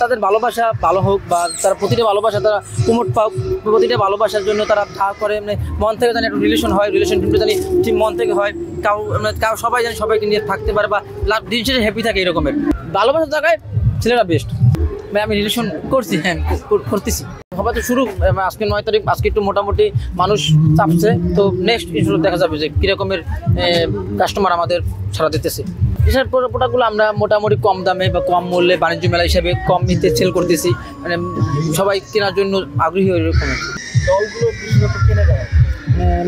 তাদের ভালোবাসা ভালো হোক বা তারা প্রতিটা ভালোবাসা তারা প্রমোট পাক, প্রতিটা ভালোবাসার জন্য তারা করে মানে মন থেকে জানি একটা রিলেশন হয়, রিলেশনটা জানি ঠিক মন থেকে হয়, কাউ সবাই জানি সবাইকে নিয়ে থাকতে পারে বা দিন শেষে হ্যাপি থাকে এরকমের ভালোবাসার জায়গায় ছেলেরা বেস্ট। আমি রিলেশন করছি, হ্যাঁ করতেছি। সবাই তো শুরু আজকে 9 তারিখ, আজকে একটু মোটামুটি মানুষ চাপছে, তো নেক্সট ইনশাল্লাহ দেখা যাবে যে কীরকমের কাস্টমার আমাদের ছাড়া দিতেছে। এসব প্রোডাক্টগুলো আমরা মোটামুটি কম দামে বা কম মূল্যে বাণিজ্য মেলা হিসেবে কম নিতে সেল করতেছি, মানে সবাই কেনার জন্য আগ্রহী ওই রকমের।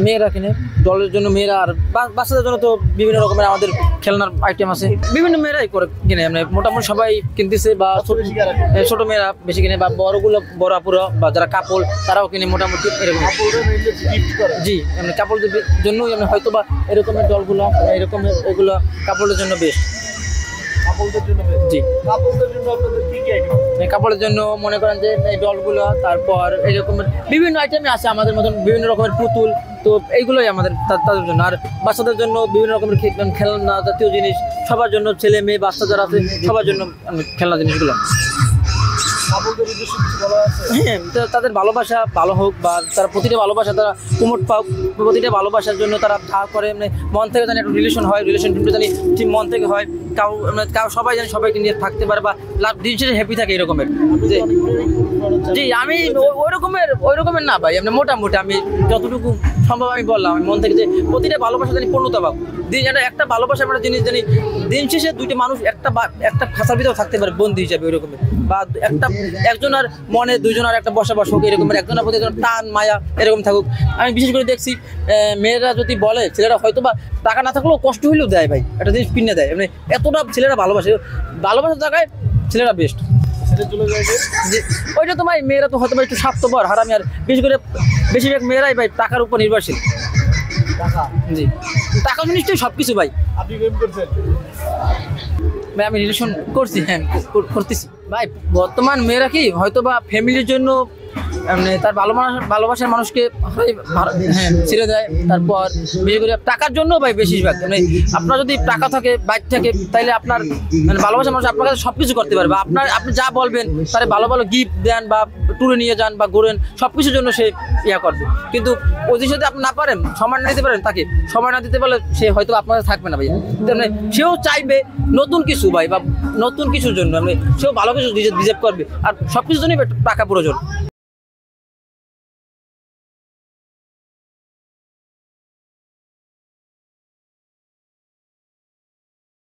মেয়েরা কিনে, দলের জন্য মেয়েরা, আর বাচ্চাদের জন্য তো বিভিন্ন রকমের আমাদের খেলনার আইটেম আছে, বিভিন্ন মেয়েরাই করে কিনে, মানে মোটামুটি সবাই কিনতেছে, বা ছোট মেয়েরা বেশি কিনে, বা বড়গুলো বড় আপুরা বা যারা কাপড় তারাও কিনে মোটামুটি এরকম। জি, মানে কাপড়দের জন্যই আমি হয়তো বা এরকমের দলগুলো এরকমের এগুলো কাপড়ের জন্য বেস্ট। জি, কাপড়ের জন্য মনে করেন যে এই ডলগুলো, তারপর এইরকম বিভিন্ন আইটেমই আছে আমাদের মতন, বিভিন্ন রকমের পুতুল, তো এইগুলোই আমাদের তাদের জন্য। আর বাচ্চাদের জন্য বিভিন্ন রকমের খেলনা জাতীয় জিনিস, সবার জন্য, ছেলে মেয়ে বাচ্চা যারা আছে সবার জন্য খেলনা জিনিসগুলো। হ্যাঁ, তাদের ভালোবাসা ভালো হোক বা তারা প্রতিটা ভালোবাসা তারা প্রমোট পাক, প্রতিটা ভালোবাসার জন্য তারা করে মানে মন থেকে জানি একটা রিলেশন হয়, রিলেশনটা জানি ঠিক মন থেকে হয়, কাউ সবাই জানি সবাইকে নিয়ে থাকতে পারে বা দিন শেষে হ্যাপি থাকে এরকমের। জি, আমি ওই রকমের না ভাই, আমি মোটামুটি আমি যতটুকু সম্ভব আমি বললাম, আমি মন থেকে যে প্রতিটা ভালোবাসা জানি পূর্ণতা পাক, দিন একটা ভালোবাসা একটা জিনিস জানি দিন শেষে দুইটা মানুষ একটা খাঁচার ভিতরে থাকতে পারে বন্ধু হিসাবে ওই রকমের, বা একজনের মনে দুইজনের একটা বসবাস হোক এরকমের, একজনের প্রতি একজনের টান মায়া এরকম থাকুক। আমি বিশেষ করে দেখছি মেয়েরা যদি বলে, ছেলেরা হয়তো বা টাকা না থাকলেও কষ্ট হইলেও দেয় ভাই, একটা জিনিস কিনে দেয়, মানে এতটা ছেলেরা ভালোবাসার জায়গায় ছেলেরা বেস্ট। ওইটা তো ভাই মেয়েরা তো হয়তো একটু স্বার্থপর হারামি, আর বিশেষ করে বেশিরভাগ মেয়েরাই ভাই টাকার উপর নির্ভরশীল। জি, টাকা জিনিসটাই সব কিছু ভাই। আপনি প্রেম করছেন? ভাই আমি রিলেশন করছি, হ্যাঁ করতেছি। ভাই বর্তমান মেয়েরা কি হয়তো বা ফ্যামিলির জন্য মানে তার ভালোবাসার মানুষকে হ্যাঁ ছেড়ে দেয়, তারপর বিশেষ করে টাকার জন্য ভাই বেশিরভাগ, মানে আপনার যদি টাকা থাকে বাইক থাকে তাইলে আপনার মানে ভালোবাসার মানুষ আপনার কাছে সব কিছু করতে পারবে, আপনি যা বলবেন তারে ভালো ভালো গিফট দেন বা ট্যুরে নিয়ে যান বা ঘোরেন, সব কিছুর জন্য সে ইয়া করবে। কিন্তু ওই জিনিস যদি আপনি না পারেন, সময় না দিতে পারেন, তাকে সময় না দিতে পারলে সে হয়তো আপনার কাছে থাকবে না ভাই। মানে সেও চাইবে নতুন কিছু ভাই, বা নতুন কিছুর জন্য মানে সেও ভালো কিছু ডিজার্ভ করবে, আর সব কিছুর জন্যই টাকা প্রয়োজন।